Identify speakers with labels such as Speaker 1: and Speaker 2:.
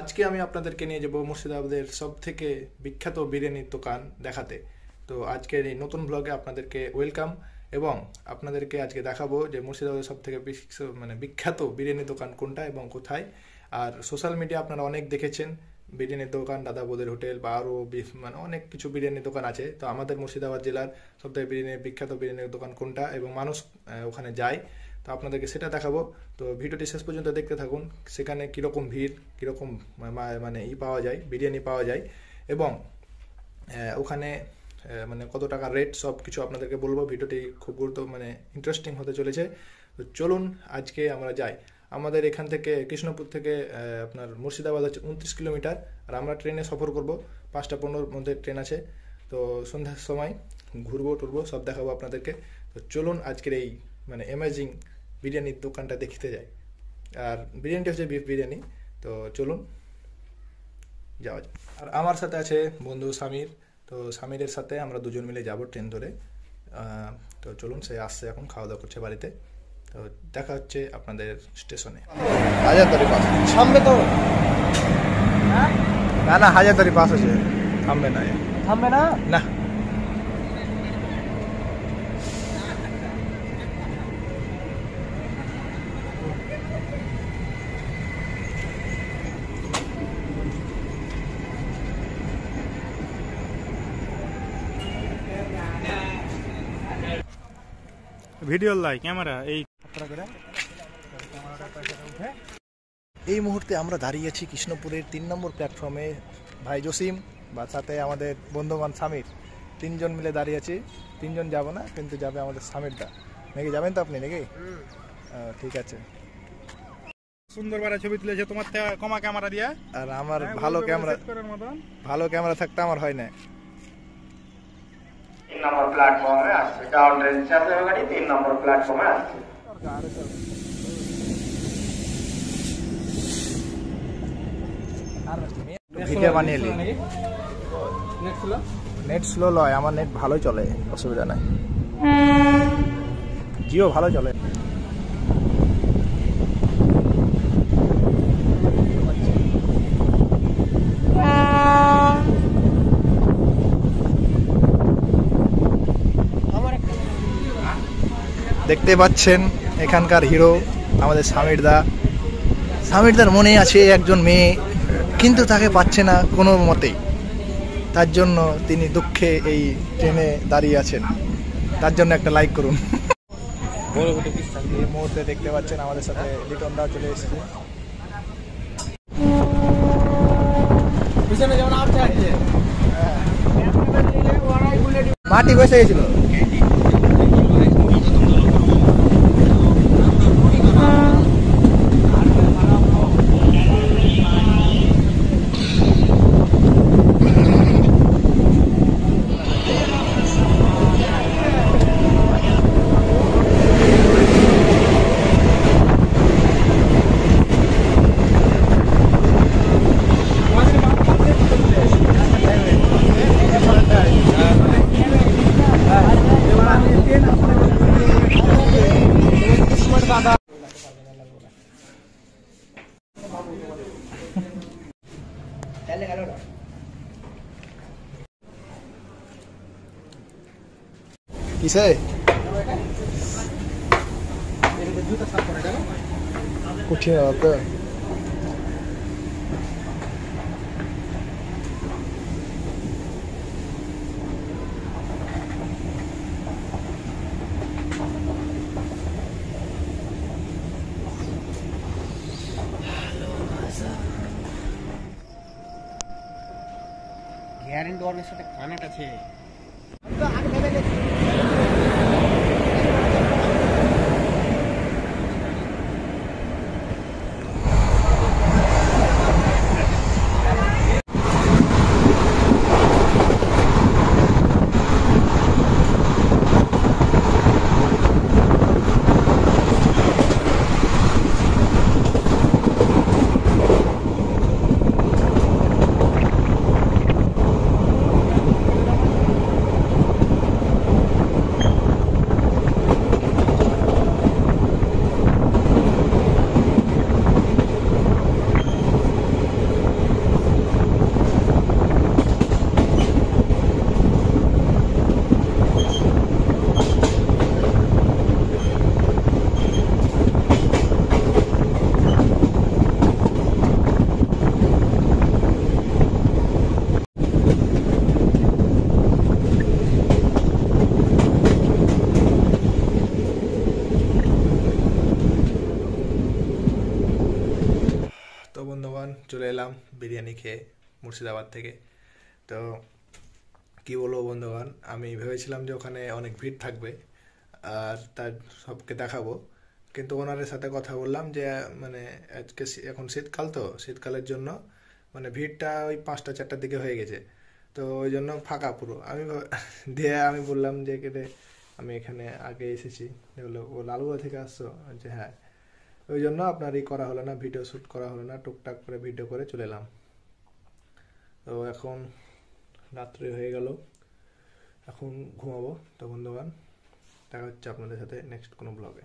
Speaker 1: আজকে আমি আপনাদেরকে নিয়ে যাব মুর্শিদাবাদের সবথেকে বিখ্যাত বিরিয়ানির দোকান দেখাতে। তো আজকের এই নতুন ব্লগে আপনাদেরকে ওয়েলকাম এবং আপনাদেরকে আজকে দেখাবো যে মুর্শিদাবাদের সবথেকে বিখ্যাত বিরিয়ানির দোকান কোনটা এবং কোথায়। আর সোশ্যাল মিডিয়া আপনারা অনেক দেখেছেন বিরিয়ানির দোকান, দাদা বৌদের হোটেল বা আরও অনেক কিছু বিরিয়ানির দোকান আছে। তো আমাদের মুর্শিদাবাদ জেলার সবথেকে বিখ্যাত বিরিয়ানির দোকান কোনটা এবং মানুষ ওখানে যায়, তো আপনাদেরকে সেটা দেখাবো। তো ভিডিওটি শেষ পর্যন্ত দেখতে থাকুন, সেখানে কীরকম ভিড়, কীরকম পাওয়া যায়, বিরিয়ানি পাওয়া যায় এবং ওখানে কত টাকা রেট, সব কিছু আপনাদেরকে বলবো। ভিডিওটি খুব ইন্টারেস্টিং হতে চলেছে। তো চলুন আজকে আমরা যাই। আমাদের এখান থেকে কৃষ্ণপুর থেকে আপনার মুর্শিদাবাদ হচ্ছে 29 কিলোমিটার, আর আমরা ট্রেনে সফর করব। 5টা 15-র মধ্যে ট্রেন আছে। তো সন্ধ্যার সময় ঘুরবো টুরবো, সব দেখাবো আপনাদেরকে। তো চলুন আজকের এই অ্যামেজিং বিরিয়ানির দোকানটা দেখতে যাই। আর বিরিয়ানিটা হচ্ছে বিফ বিরিয়ানি। তো চলুন যাওয়া যায়। আর আমার সাথে আছে বন্ধু সামির। তো সামিরের সাথে আমরা দুজন মিলে যাব ট্রেন ধরে। তো চলুন, সে আসছে এখন, খাওয়া দাওয়া করছে বাড়িতে। তো দেখা হচ্ছে আপনাদের স্টেশনে। হাজারদারি পাস থামবে তো? না না, হাজারদারি পাস আছে, থামবে না। থামবে না? না।
Speaker 2: ভিডিও লাই ক্যামেরা
Speaker 1: এই মুহূর্তে আমরা দাঁড়িয়ে আছি কৃষ্ণপুরের 3 নম্বর প্ল্যাটফর্মে। ভাই জসিম বা সাথে আমাদের বন্ধুবান সামির, 3জন মিলে দাঁড়িয়ে আছি। 3জন যাব না, কিন্তু যাবে আমাদের সামির দা। নাকি যাবেন তো আপনি নাকি? ঠিক আছে।
Speaker 2: সুন্দর বারে ছবি তুলেছে তোমার কমা ক্যামেরা দিয়ে।
Speaker 1: আর আমার ভালো ক্যামেরা থাকতে আমার হয় না।
Speaker 3: 3 নম্বর প্ল্যাটফর্মে আসছে, ডাউন ট্রেন চাপে গাড়ি 3 নম্বর প্ল্যাটফর্মে আসছে।
Speaker 1: ভিডিও বানিয়ে নি। নেট স্লো লয়, আমার নেট ভালোই চলে, অসুবিধা নাই। জিও ভালো চলে। দেখতে পাচ্ছেন এখানকার হিরো আমাদের সামির দা। সামির দার মনে আছে একজন মেয়ে, কিন্তু তাকে পাচ্ছে না কোনো মতেই। তার জন্য তিনি দুঃখে এই ট্রেনে দাঁড়িয়ে আছেন। তার জন্য একটা লাইক করুন। এই মুহূর্তে দেখতে পাচ্ছেন আমাদের সাথে লিটন দা চলে এসেছে। মাটি বসে গেছিল। কিসে কঠিন হতো।
Speaker 4: গ্যারেন্টি ওর সাথে কানেক্ট আছে।
Speaker 1: চলে এলাম বিরিয়ানি খেয়ে মুর্শিদাবাদ থেকে। তো কি বলবো বন্ধুগণ, আমি ভেবেছিলাম যে ওখানে অনেক ভিড় থাকবে আর তার সবকে দেখাবো, কিন্তু ওনারের সাথে কথা বললাম যে মানে আজকে এখন শীতকাল, তো শীতকালের জন্য মানে ভিড়টা ওই 5টা 4টার দিকে হয়ে গেছে, তো ওই জন্য ফাঁকা পুরো। দিয়ে আমি বললাম যে কেটে আমি এখানে আগে এসেছি, বললো ও লালুয়া থেকে আসছো, যে হ্যাঁ। ওই জন্য আপনার করা হলো না, ভিডিও শ্যুট করা হলো না, টুকটাক করে ভিডিও করে চলে এলাম। তো এখন রাত্রে হয়ে গেল, এখন ঘুমাবো। তো বন্ধুগণ, দেখা হচ্ছে আপনাদের সাথে নেক্সট কোনো ব্লগে।